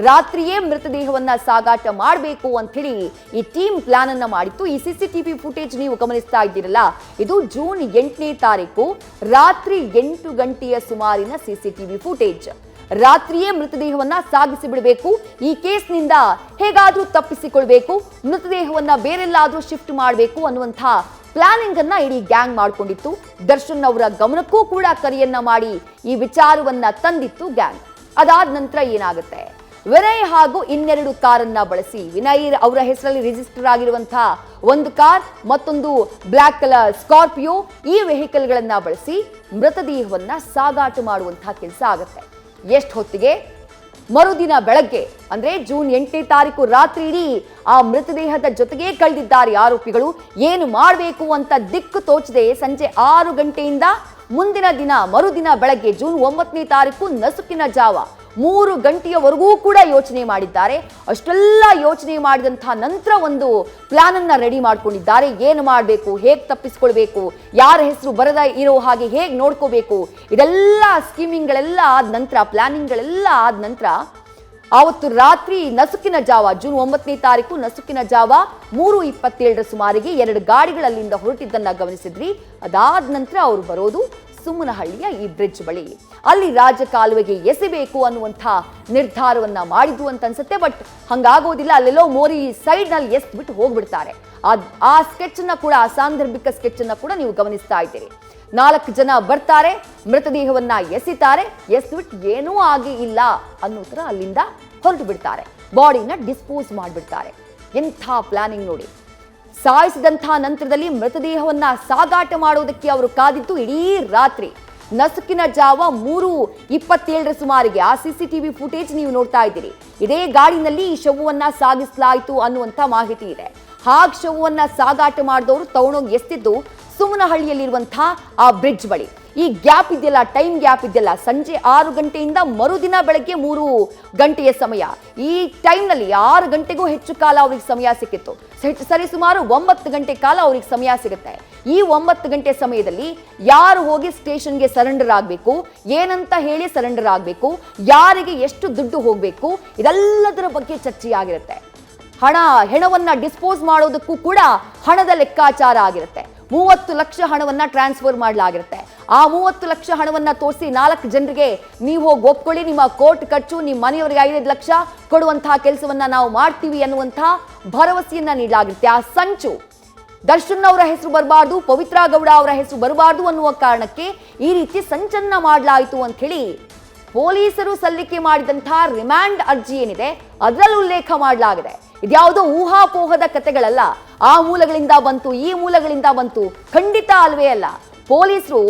ರಾತ್ರಿಯೇ ಮೃತದೇಹವನ್ನ ಸಾಗಾಟ ಮಾಡಬೇಕು ಅಂತ ಹೇಳಿ ಈ ಟೀಮ್ ಪ್ಲಾನ್ ಅನ್ನ ಮಾಡಿತ್ತು. ಈ ಸಿಸಿಟಿವಿ ಫುಟೇಜ್ ನೀವು ಗಮನಿಸ್ತಾ ಇದ್ದೀರಲ್ಲ, ಇದು ಜೂನ್ 8ನೇ ತಾರೀಕು ರಾತ್ರಿ 8 ಗಂಟೆಯ ಸುಮಾರಿನ ಸಿಸಿಟಿವಿ ಫುಟೇಜ್. ರಾತ್ರಿಯೇ ಮೃತದೇಹವನ್ನ ಸಾಗಿಸಿ ಬಿಡಬೇಕು, ಈ ಕೇಸ್ನಿಂದ ಹೇಗಾದ್ರೂ ತಪ್ಪಿಸಿಕೊಳ್ಬೇಕು, ಮೃತದೇಹವನ್ನ ಬೇರೆಲ್ಲಾದ್ರೂ ಶಿಫ್ಟ್ ಮಾಡಬೇಕು ಅನ್ನುವಂಥ ಪ್ಲಾನಿಂಗ್ ಅನ್ನ ಇಡೀ ಗ್ಯಾಂಗ್ ಮಾಡ್ಕೊಂಡಿತ್ತು. ದರ್ಶನ್ ಅವರ ಗಮನಕ್ಕೂ ಕೂಡ ಕರೆಯನ್ನ ಮಾಡಿ ಈ ವಿಚಾರವನ್ನ ತಂದಿತ್ತು ಗ್ಯಾಂಗ್. ಅದಾದ ನಂತರ ಏನಾಗುತ್ತೆ, ವಿನಯ್ ಹಾಗೂ ಇನ್ನೆರಡು ಕಾರನ್ನ ಬಳಸಿ, ವಿನಯ್ ಅವರ ಹೆಸರಲ್ಲಿ ರಿಜಿಸ್ಟರ್ ಆಗಿರುವಂತಹ ಒಂದು ಕಾರ್, ಮತ್ತೊಂದು ಬ್ಲಾಕ್ ಕಲರ್ ಸ್ಕಾರ್ಪಿಯೋ, ಈ ವೆಹಿಕಲ್ ಗಳನ್ನ ಬಳಸಿ ಮೃತದೇಹವನ್ನ ಸಾಗಾಟ ಮಾಡುವಂತಹ ಕೆಲಸ ಆಗುತ್ತೆ. ಎಷ್ಟು ಹೊತ್ತಿಗೆ? ಮರುದಿನ ಬೆಳಗ್ಗೆ, ಅಂದ್ರೆ ಜೂನ್ 8ನೇ ತಾರೀಕು ರಾತ್ರಿ ಇಡೀ ಆ ಮೃತದೇಹದ ಜೊತೆಗೆ ಕಳೆದಿದ್ದಾರೆ ಆರೋಪಿಗಳು. ಏನು ಮಾಡಬೇಕು ಅಂತ ದಿಕ್ಕು ತೋಚದೆ ಸಂಜೆ 6 ಗಂಟೆಯಿಂದ ಮುಂದಿನ ದಿನ ಮರುದಿನ ಬೆಳಗ್ಗೆ ಜೂನ್ 9ನೇ ತಾರೀಕು ನಸುಕಿನ ಜಾವ 3 ಗಂಟೆಯವರೆಗೂ ಕೂಡ ಯೋಚನೆ ಮಾಡಿದ್ದಾರೆ. ಅಷ್ಟೆಲ್ಲ ಯೋಚನೆ ಮಾಡಿದಂತಹ ನಂತರ ಒಂದು ಪ್ಲಾನ್ ಅನ್ನ ರೆಡಿ ಮಾಡ್ಕೊಂಡಿದ್ದಾರೆ. ಏನು ಮಾಡಬೇಕು, ಹೇಗೆ ತಪ್ಪಿಸ್ಕೊಳ್ಬೇಕು, ಯಾರ ಹೆಸರು ಬರದ ಇರೋ ಹಾಗೆ ಹೇಗೆ ನೋಡ್ಕೋಬೇಕು, ಇದೆಲ್ಲ ಸ್ಕೀಮಿಂಗ್ಗಳೆಲ್ಲ ಆದ ನಂತರ, ಪ್ಲಾನಿಂಗ್ಗಳೆಲ್ಲ ಆದ ನಂತರ ಆವತ್ತು ರಾತ್ರಿ ನಸುಕಿನ ಜಾವ ಜೂನ್ 9ನೇ ತಾರೀಕು ನಸುಕಿನ ಜಾವ 3:27 ಸುಮಾರಿಗೆ 2 ಗಾಡಿಗಳಲ್ಲಿಂದ ಹೊರಟಿದ್ದನ್ನ ಗಮನಿಸಿದ್ರಿ. ಅದಾದ ನಂತರ ಅವರು ಬರೋದು ಸುಮ್ಮನಹಳ್ಳಿಯ ಈ ಬ್ರಿಡ್ಜ್ ಬಳಿ. ಅಲ್ಲಿ ರಾಜಕಾಲುವೆಗೆ ಎಸೆಬೇಕು ಅನ್ನುವಂಥ ನಿರ್ಧಾರವನ್ನ ಮಾಡಿದ್ರು ಅಂತ ಅನ್ಸುತ್ತೆ. ಬಟ್ ಹಂಗಾಗೋದಿಲ್ಲ, ಅಲ್ಲೆಲ್ಲೋ ಮೋರಿ ಸೈಡ್ ನಲ್ಲಿ ಎಸ್ಬಿಟ್ಟು ಹೋಗ್ಬಿಡ್ತಾರೆ. ಆ ಸ್ಕೆಚ್ ಅನ್ನ ಕೂಡ, ಆ ಸಾಂದರ್ಭಿಕ ಸ್ಕೆಚ್ ಅನ್ನ ಕೂಡ ನೀವು ಗಮನಿಸ್ತಾ ಇದ್ದೀರಿ. 4 ಜನ ಬರ್ತಾರೆ, ಮೃತದೇಹವನ್ನ ಎಸಿತಾರೆ, ಎಸ್ಬಿಟ್ಟು ಏನೂ ಆಗಿ ಇಲ್ಲ ಅನ್ನೋ ತರ ಅಲ್ಲಿಂದ ಹೊರಟು ಬಿಡ್ತಾರೆ, ಬಾಡಿನ ಡಿಸ್ಪೋಸ್ ಮಾಡಿಬಿಡ್ತಾರೆ. ಎಂಥ ಪ್ಲಾನಿಂಗ್ ನೋಡಿ. ಸಾಯಿಸಿದಂತಹ ನಂತರದಲ್ಲಿ ಮೃತದೇಹವನ್ನ ಸಾಗಾಟ ಮಾಡೋದಕ್ಕೆ ಅವರು ಕಾದಿದ್ದು ಇಡೀ ರಾತ್ರಿ. ನಸುಕಿನ ಜಾವ 3:27 ಸುಮಾರಿಗೆ ಆ ಸಿಸಿಟಿವಿ ಫುಟೇಜ್ ನೀವು ನೋಡ್ತಾ ಇದ್ದೀರಿ. ಇದೇ ಗಾಡಿನಲ್ಲಿ ಈ ಶವವನ್ನ ಸಾಗಿಸಲಾಯಿತು ಅನ್ನುವಂಥ ಮಾಹಿತಿ ಇದೆ. ಹಾಗೆ ಶವವನ್ನ ಸಾಗಾಟ ಮಾಡಿದವರು ತಗೊಂಡೋಗಿ ಎಸ್ತಿದ್ದು ಸುಮ್ಮನಹಳ್ಳಿಯಲ್ಲಿರುವಂತಹ ಆ ಬ್ರಿಡ್ಜ್ ಬಳಿ. ಈ ಗ್ಯಾಪ್ ಇದೆಯಲ್ಲ, ಟೈಮ್ ಗ್ಯಾಪ್ ಇದೆಯಲ್ಲ, ಸಂಜೆ 6 ಗಂಟೆಯಿಂದ ಮರುದಿನ ಬೆಳಗ್ಗೆ 3 ಗಂಟೆಯ ಸಮಯ. ಈ ಟೈಮ್ನಲ್ಲಿ 6 ಗಂಟೆಗೂ ಹೆಚ್ಚು ಕಾಲ ಅವ್ರಿಗೆ ಸಮಯ ಸಿಕ್ಕಿತ್ತು. ಸರಿ ಸುಮಾರು 9 ಗಂಟೆ ಕಾಲ ಅವ್ರಿಗೆ ಸಮಯ ಸಿಗುತ್ತೆ. ಈ 9 ಗಂಟೆ ಸಮಯದಲ್ಲಿ ಯಾರು ಹೋಗಿ ಸ್ಟೇಷನ್ಗೆ ಸರೆಂಡರ್ ಆಗಬೇಕು, ಏನಂತ ಹೇಳಿ ಸರೆಂಡರ್ ಆಗಬೇಕು, ಯಾರಿಗೆ ಎಷ್ಟು ದುಡ್ಡು ಹೋಗಬೇಕು, ಇದೆಲ್ಲದರ ಬಗ್ಗೆ ಚರ್ಚೆಯಾಗಿರುತ್ತೆ. ಹೆಣವನ್ನ ಡಿಸ್ಪೋಸ್ ಮಾಡೋದಕ್ಕೂ ಕೂಡ ಹಣದ ಲೆಕ್ಕಾಚಾರ ಆಗಿರುತ್ತೆ. 30 ಲಕ್ಷ ಹಣವನ್ನ ಟ್ರಾನ್ಸ್ಫರ್ ಮಾಡಲಾಗಿರುತ್ತೆ. ಆ 30 ಲಕ್ಷ ಹಣವನ್ನ ತೋರಿಸಿ 4 ಜನರಿಗೆ ನೀವು ಹೋಗಿ ಒಪ್ಕೊಳ್ಳಿ, ನಿಮ್ಮ ಕೋರ್ಟ್ ಖರ್ಚು, ನಿಮ್ಮ ಮನೆಯವರಿಗೆ 5 ಲಕ್ಷ ಕೊಡುವಂತಹ ಕೆಲಸವನ್ನ ನಾವು ಮಾಡ್ತೀವಿ ಅನ್ನುವಂತಹ ಭರವಸೆಯನ್ನ ನೀಡಲಾಗಿರುತ್ತೆ. ಆ ಸಂಚು ದರ್ಶನ್ ಅವರ ಹೆಸರು ಬರಬಾರ್ದು, ಪವಿತ್ರ ಗೌಡ ಅವರ ಹೆಸರು ಬರಬಾರ್ದು ಅನ್ನುವ ಕಾರಣಕ್ಕೆ ಈ ರೀತಿ ಸಂಚನ್ನ ಮಾಡಲಾಯಿತು ಅಂತ ಹೇಳಿ ಪೊಲೀಸರು ಸಲ್ಲಿಕೆ ಮಾಡಿದಂತಹ ರಿಮ್ಯಾಂಡ್ ಅರ್ಜಿ ಏನಿದೆ ಅದರಲ್ಲಿ ಉಲ್ಲೇಖ ಮಾಡಲಾಗಿದೆ. ಇದ್ಯಾವುದೋ ಊಹಾಪೋಹದ ಕಥೆಗಳಲ್ಲ. ಆ ಮೂಲಗಳಿಂದ ಬಂತು, ಈ ಮೂಲಗಳಿಂದ ಬಂತು, ಖಂಡಿತ ಅಲ್ವೇ ಅಲ್ಲ. ಪೊಲೀಸರು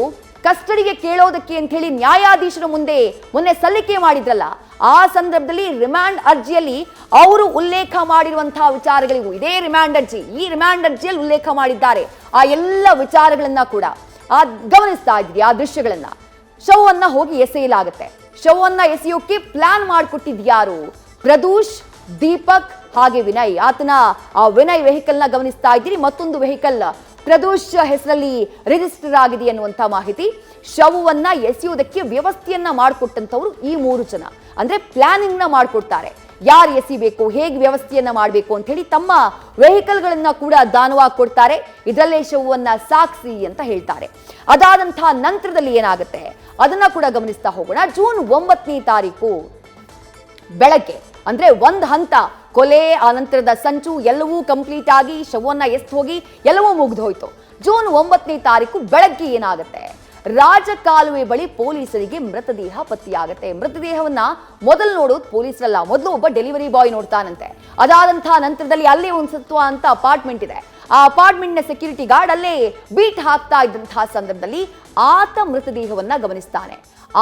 ಕಸ್ಟಡಿಗೆ ಕೇಳೋದಕ್ಕೆ ಅಂತ ಹೇಳಿ ನ್ಯಾಯಾಧೀಶರ ಮುಂದೆ ಮೊನ್ನೆ ಸಲ್ಲಿಕೆ ಮಾಡಿದ್ರಲ್ಲ, ಆ ಸಂದರ್ಭದಲ್ಲಿ ರಿಮ್ಯಾಂಡ್ ಅರ್ಜಿಯಲ್ಲಿ ಅವರು ಉಲ್ಲೇಖ ಮಾಡಿರುವಂತಹ ವಿಚಾರಗಳಿಗೂ ಇದೇ ರಿಮ್ಯಾಂಡ್ ಅರ್ಜಿ, ಈ ರಿಮ್ಯಾಂಡ್ ಅರ್ಜಿಯಲ್ಲಿ ಉಲ್ಲೇಖ ಮಾಡಿದ್ದಾರೆ. ಆ ಎಲ್ಲ ವಿಚಾರಗಳನ್ನ ಕೂಡ ಗಮನಿಸ್ತಾ ಇದ್ರಿ. ಆ ದೃಶ್ಯಗಳನ್ನ, ಶವವನ್ನ ಹೋಗಿ ಎಸೆಯಲಾಗುತ್ತೆ. ಶವವನ್ನ ಎಸೆಯೋಕೆ ಪ್ಲಾನ್ ಮಾಡಿಕೊಟ್ಟಿದ್ಯಾರು? ಪ್ರದೂಷ್, ದೀಪಕ್ ಹಾಗೆ ವಿನಯ್. ಆತನ ಆ ವಿನಯ್ ವೆಹಿಕಲ್ ನ ಗಮನಿಸ್ತಾ ಇದ್ದೀರಿ. ಮತ್ತೊಂದು ವೆಹಿಕಲ್ ಪ್ರದೋಷ್ ಹೆಸರಲ್ಲಿ ರಿಜಿಸ್ಟರ್ ಆಗಿದೆ ಅನ್ನುವಂಥ ಮಾಹಿತಿ. ಶವವನ್ನ ಎಸೆಯುವುದಕ್ಕೆ ವ್ಯವಸ್ಥೆಯನ್ನ ಮಾಡಿಕೊಟ್ಟಂತವ್ರು ಈ 3 ಜನ. ಅಂದ್ರೆ ಪ್ಲಾನಿಂಗ್ ನ ಮಾಡಿಕೊಡ್ತಾರೆ, ಯಾರು ಎಸಿಬೇಕು, ಹೇಗೆ ವ್ಯವಸ್ಥೆಯನ್ನ ಮಾಡಬೇಕು ಅಂತ ಹೇಳಿ ತಮ್ಮ ವೆಹಿಕಲ್ ಗಳನ್ನ ಕೂಡ ದಾನವಾಗಿ ಕೊಡ್ತಾರೆ. ಇದರಲ್ಲೇ ಶವವನ್ನ ಸಾಗಿಸಿ ಅಂತ ಹೇಳ್ತಾರೆ. ಅದಾದಂತಹ ನಂತರದಲ್ಲಿ ಏನಾಗುತ್ತೆ ಅದನ್ನ ಕೂಡ ಗಮನಿಸ್ತಾ ಹೋಗೋಣ. ಜೂನ್ 9ನೇ ತಾರೀಕು ಬೆಳಗ್ಗೆ ಅಂದ್ರೆ ಒಂದು ಹಂತ ಕೊಲೆ ಆ ನಂತರದ ಸಂಚು ಎಲ್ಲವೂ ಕಂಪ್ಲೀಟ್ ಆಗಿ ಶವವನ್ನ ಎಸ್ತ್ ಹೋಗಿ ಎಲ್ಲವೂ ಮುಗ್ದು ಹೋಯ್ತು. ಜೂನ್ 9ನೇ ತಾರೀಕು ಬೆಳಗ್ಗೆ ಏನಾಗುತ್ತೆ, ರಾಜಕಾಲುವೆ ಬಳಿ ಪೊಲೀಸರಿಗೆ ಮೃತದೇಹ ಪತ್ತೆಯಾಗುತ್ತೆ. ಮೃತದೇಹವನ್ನ ಮೊದಲು ನೋಡೋದು ಪೊಲೀಸರಲ್ಲ, ಮೊದಲು ಒಬ್ಬ ಡೆಲಿವರಿ ಬಾಯ್ ನೋಡ್ತಾನಂತೆ. ಅದಾದಂತಹ ನಂತರದಲ್ಲಿ ಅಲ್ಲೇ ಒಂದು ಸತ್ವ ಅಂತ ಅಪಾರ್ಟ್ಮೆಂಟ್ ಇದೆ, ಆ ಅಪಾರ್ಟ್ಮೆಂಟ್ ನ ಸೆಕ್ಯೂರಿಟಿ ಗಾರ್ಡ್ ಅಲ್ಲೇ ಬೀಟ್ ಹಾಕ್ತಾ ಇದ್ದಂತಹ ಸಂದರ್ಭದಲ್ಲಿ ಆತ ಮೃತದೇಹವನ್ನ ಗಮನಿಸ್ತಾನೆ.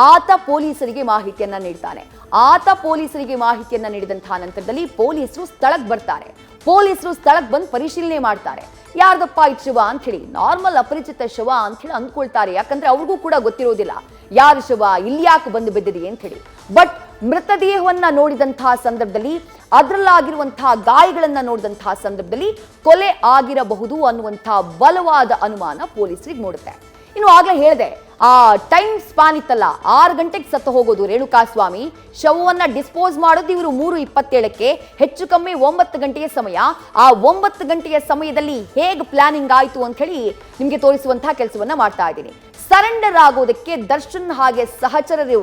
ಆತ ಪೊಲೀಸರಿಗೆ ಮಾಹಿತಿಯನ್ನ ನೀಡ್ತಾನೆ. ಆತ ಪೊಲೀಸರಿಗೆ ಮಾಹಿತಿಯನ್ನ ನೀಡಿದಂತಹ ನಂತರದಲ್ಲಿ ಪೊಲೀಸರು ಸ್ಥಳಕ್ಕೆ ಬರ್ತಾರೆ. ಪೊಲೀಸರು ಸ್ಥಳಕ್ಕೆ ಬಂದು ಪರಿಶೀಲನೆ ಮಾಡ್ತಾರೆ. ಯಾರ್ದಪ್ಪ ಇದು ಶವ ಅಂತ ಹೇಳಿ, ನಾರ್ಮಲ್ ಅಪರಿಚಿತ ಶವ ಅಂತ ಹೇಳಿ ಅಂದ್ಕೊಳ್ತಾರೆ. ಯಾಕಂದ್ರೆ ಅವ್ರಿಗೂ ಕೂಡ ಗೊತ್ತಿರೋದಿಲ್ಲ ಯಾರ ಶವ, ಇಲ್ಲಿ ಯಾಕೆ ಬಂದು ಬಿದ್ದಿದೆ ಅಂತ ಹೇಳಿ. ಬಟ್ ಮೃತದೇಹವನ್ನ ನೋಡಿದಂತಹ ಸಂದರ್ಭದಲ್ಲಿ, ಅದರಲ್ಲಾಗಿರುವಂತಹ ಗಾಯಗಳನ್ನ ನೋಡಿದಂತಹ ಸಂದರ್ಭದಲ್ಲಿ ಕೊಲೆ ಆಗಿರಬಹುದು ಅನ್ನುವಂತಹ ಬಲವಾದ ಅನುಮಾನ ಪೊಲೀಸರಿಗೆ ಮೂಡುತ್ತೆ. ಇನ್ನು ಆಗ್ಲೇ ಹೇಳಿದೆ, ಆ ಟೈಮ್ ಸ್ಪಾನ್ ಇತ್ತಲ್ಲ, 6 ಗಂಟೆಗೆ ಸತ್ತು ಹೋಗೋದು ರೇಣುಕಾಸ್ವಾಮಿ, ಶವವನ್ನ ಡಿಸ್ಪೋಸ್ ಮಾಡೋದು ಇವರು 3:27ಕ್ಕೆ, ಹೆಚ್ಚು ಕಮ್ಮಿ 9 ಗಂಟೆಯ ಸಮಯ. ಆ 9 ಗಂಟೆಯ ಸಮಯದಲ್ಲಿ ಹೇಗೆ ಪ್ಲಾನಿಂಗ್ ಆಯ್ತು ಅಂತ ಹೇಳಿ ನಿಮ್ಗೆ ತೋರಿಸುವಂತಹ ಕೆಲಸವನ್ನ ಮಾಡ್ತಾ ಇದ್ದೀನಿ. ಸರೆಂಡರ್ ಆಗೋದಕ್ಕೆ ದರ್ಶನ್ ಹಾಗೆ ಸಹಚರರು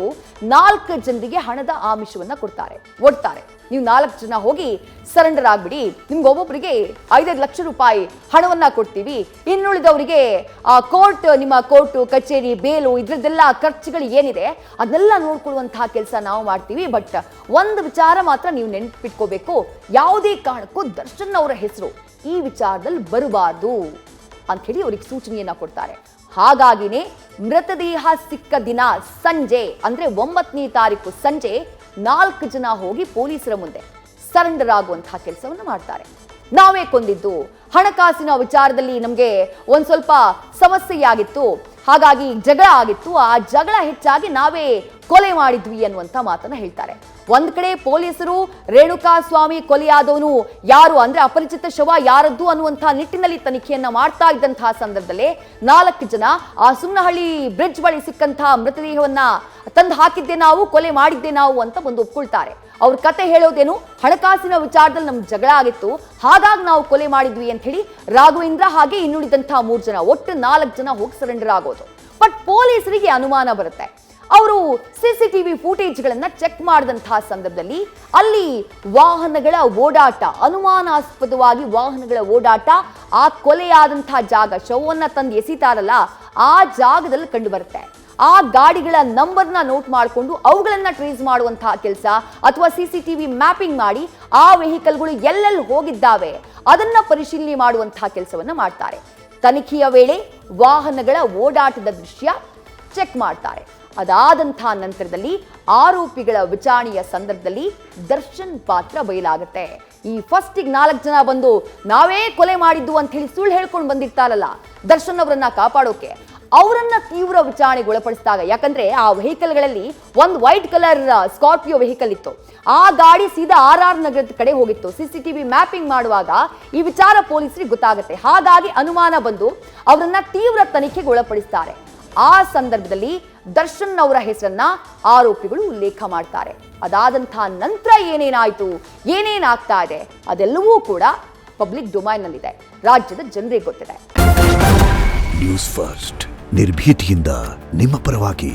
4 ಜನರಿಗೆ ಹಣದ ಆಮಿಷವನ್ನ ಒಡ್ತಾರೆ. ನೀವು 4 ಜನ ಹೋಗಿ ಸರೆಂಡರ್ ಆಗ್ಬಿಡಿ, ನಿಮ್ಗೆ ಒಬ್ಬೊಬ್ಬರಿಗೆ 5 ಲಕ್ಷ ರೂಪಾಯಿ ಹಣವನ್ನ ಕೊಡ್ತೀವಿ, ಇನ್ನುಳಿದವರಿಗೆ ನಿಮ್ಮ ಕೋರ್ಟು ಕಚೇರಿ ಬೇಲು ಇದ್ರದ್ದೆಲ್ಲ ಖರ್ಚುಗಳು ಏನಿದೆ ಅದನ್ನೆಲ್ಲ ನೋಡ್ಕೊಳ್ಳುವಂತಹ ಕೆಲಸ ನಾವು ಮಾಡ್ತೀವಿ. ಬಟ್ ಒಂದು ವಿಚಾರ ಮಾತ್ರ ನೀವು ನೆನಪಿಟ್ಕೋಬೇಕು, ಯಾವುದೇ ಕಾರಣಕ್ಕೂ ದರ್ಶನ್ ಅವರ ಹೆಸರು ಈ ವಿಚಾರದಲ್ಲಿ ಬರಬಾರ್ದು ಅಂತ ಹೇಳಿ ಅವರಿಗೆ ಸೂಚನೆಯನ್ನ ಕೊಡ್ತಾರೆ. ಹಾಗಾಗಿನೇ ಮೃತದೇಹ ಸಿಕ್ಕ ದಿನ ಸಂಜೆ ಅಂದ್ರೆ 9ನೇ ತಾರೀಕು ಸಂಜೆ 4 ಜನ ಹೋಗಿ ಪೊಲೀಸರ ಮುಂದೆ ಸರೆಂಡರ್ ಆಗುವಂತಹ ಕೆಲಸವನ್ನು ಮಾಡ್ತಾರೆ. ನಾವೇ ಕೊಂದಿದ್ದು, ಹಣಕಾಸಿನ ವಿಚಾರದಲ್ಲಿ ನಮಗೆ ಒಂದ್ ಸ್ವಲ್ಪ ಸಮಸ್ಯೆಯಾಗಿತ್ತು, ಹಾಗಾಗಿ ಜಗಳ ಆಗಿತ್ತು, ಆ ಜಗಳ ಹೆಚ್ಚಾಗಿ ನಾವೇ ಕೊಲೆ ಮಾಡಿದ್ವಿ ಅನ್ನುವಂತ ಮಾತನ್ನ ಹೇಳ್ತಾರೆ. ಒಂದ್ ಕಡೆ ಪೊಲೀಸರು ರೇಣುಕಾಸ್ವಾಮಿ ಕೊಲೆಯಾದವನು ಯಾರು ಅಂದ್ರೆ ಅಪರಿಚಿತ ಶವ ಯಾರದ್ದು ಅನ್ನುವಂತಹ ನಿಟ್ಟಿನಲ್ಲಿ ತನಿಖೆಯನ್ನ ಮಾಡ್ತಾ ಇದ್ದಂತಹ ಸಂದರ್ಭದಲ್ಲೇ 4 ಜನ ಆ ಸುಮ್ನಹಳ್ಳಿ ಬ್ರಿಡ್ಜ್ ಬಳಿ ಸಿಕ್ಕಂತಹ ಮೃತದೇಹವನ್ನ ತಂದು ಹಾಕಿದ್ದೆ ನಾವು, ಕೊಲೆ ಮಾಡಿದ್ದೆ ನಾವು ಅಂತ ಒಂದು ಒಪ್ಕೊಳ್ತಾರೆ. ಅವ್ರ ಕತೆ ಹೇಳೋದೇನು, ಹಣಕಾಸಿನ ವಿಚಾರದಲ್ಲಿ ನಮ್ಗೆ ಜಗಳ ಆಗಿತ್ತು, ಹಾಗಾಗಿ ನಾವು ಕೊಲೆ ಮಾಡಿದ್ವಿ ಅಂತ ಹೇಳಿ ರಾಘವೇಂದ್ರ ಹಾಗೆ ಇನ್ನುಳಿದಂತಹ 3 ಜನ, ಒಟ್ಟು 4 ಜನ ಹೋಗಿ ಸರೆಂಡರ್ ಆಗೋದು. ಬಟ್ ಪೊಲೀಸರಿಗೆ ಅನುಮಾನ ಬರುತ್ತೆ. ಅವರು ಸಿಸಿಟಿವಿ ಫೂಟೇಜ್ಗಳನ್ನ ಚೆಕ್ ಮಾಡಿದಂತಹ ಸಂದರ್ಭದಲ್ಲಿ ಅಲ್ಲಿ ವಾಹನಗಳ ಓಡಾಟ, ಅನುಮಾನಾಸ್ಪದವಾಗಿ ವಾಹನಗಳ ಓಡಾಟ ಆ ಕೊಲೆಯಾದಂತಹ ಜಾಗ, ಶವವನ್ನ ತಂದು ಎಸಿತಾರಲ್ಲ ಆ ಜಾಗದಲ್ಲಿ ಕಂಡು ಬರುತ್ತೆ. ಆ ಗಾಡಿಗಳ ನಂಬರ್ನ ನೋಟ್ ಮಾಡಿಕೊಂಡು ಅವುಗಳನ್ನ ಟ್ರೇಸ್ ಮಾಡುವಂತಹ ಕೆಲಸ, ಅಥವಾ ಸಿಸಿಟಿವಿ ಮ್ಯಾಪಿಂಗ್ ಮಾಡಿ ಆ ವೆಹಿಕಲ್ಗಳು ಎಲ್ಲೆಲ್ಲಿ ಹೋಗಿದ್ದಾವೆ ಅದನ್ನ ಪರಿಶೀಲನೆ ಮಾಡುವಂತಹ ಕೆಲಸವನ್ನ ಮಾಡ್ತಾರೆ. ತನಿಖೆಯ ವೇಳೆ ವಾಹನಗಳ ಓಡಾಟದ ದೃಶ್ಯ ಚೆಕ್ ಮಾಡ್ತಾರೆ. ಅದಾದಂತಹ ನಂತರದಲ್ಲಿ ಆರೋಪಿಗಳ ವಿಚಾರಣೆಯ ಸಂದರ್ಭದಲ್ಲಿ ದರ್ಶನ್ ಪಾತ್ರ ಬಯಲಾಗುತ್ತೆ. ಈ ಫಸ್ಟಿಗೆ 4 ಜನ ಬಂದು ನಾವೇ ಕೊಲೆ ಮಾಡಿದ್ದು ಅಂತ ಹೇಳಿ ಸುಳ್ಳು ಹೇಳ್ಕೊಂಡು ಬಂದಿರ್ತಾರಲ್ಲ ದರ್ಶನ್ ಅವರನ್ನ ಕಾಪಾಡೋಕೆ, ಅವರನ್ನ ತೀವ್ರ ವಿಚಾರಣೆಗೆ ಒಳಪಡಿಸಿದಾಗ, ಯಾಕಂದ್ರೆ ಆ ವೆಹಿಕಲ್ಗಳಲ್ಲಿ ಒಂದು ವೈಟ್ ಕಲರ್ ಸ್ಕಾರ್ಪಿಯೋ ವೆಹಿಕಲ್ ಇತ್ತು, ಆ ಗಾಡಿ ಸೀದಾ RR ನಗರದ ಕಡೆ ಹೋಗಿತ್ತು. ಸಿಸಿಟಿವಿ ಮ್ಯಾಪಿಂಗ್ ಮಾಡುವಾಗ ಈ ವಿಚಾರ ಪೊಲೀಸರಿಗೆ ಗೊತ್ತಾಗುತ್ತೆ. ಹಾಗಾಗಿ ಅನುಮಾನ ಬಂದು ಅವರನ್ನ ತೀವ್ರ ತನಿಖೆಗೆ ಒಳಪಡಿಸ್ತಾರೆ. ಆ ಸಂದರ್ಭದಲ್ಲಿ ದರ್ಶನ್ ಅವರ ಹೆಸರನ್ನ ಆರೋಪಿಗಳು ಉಲ್ಲೇಖ ಮಾಡ್ತಾರೆ. ಅದಾದಂತಹ ನಂತರ ಏನೇನಾಯ್ತು, ಏನೇನಾಗ್ತಾ ಇದೆ ಅದೆಲ್ಲವೂ ಕೂಡ ಪಬ್ಲಿಕ್ ಡೊಮೈನ್ ನಲ್ಲಿದೆ, ರಾಜ್ಯದ ಜನರಿಗೆ ಗೊತ್ತಿದೆ. ನ್ಯೂಸ್ ಫಸ್ಟ್ ನಿರ್ಭೀತಿಯಿಂದ ನಿಮ್ಮ ಪರವಾಗಿ.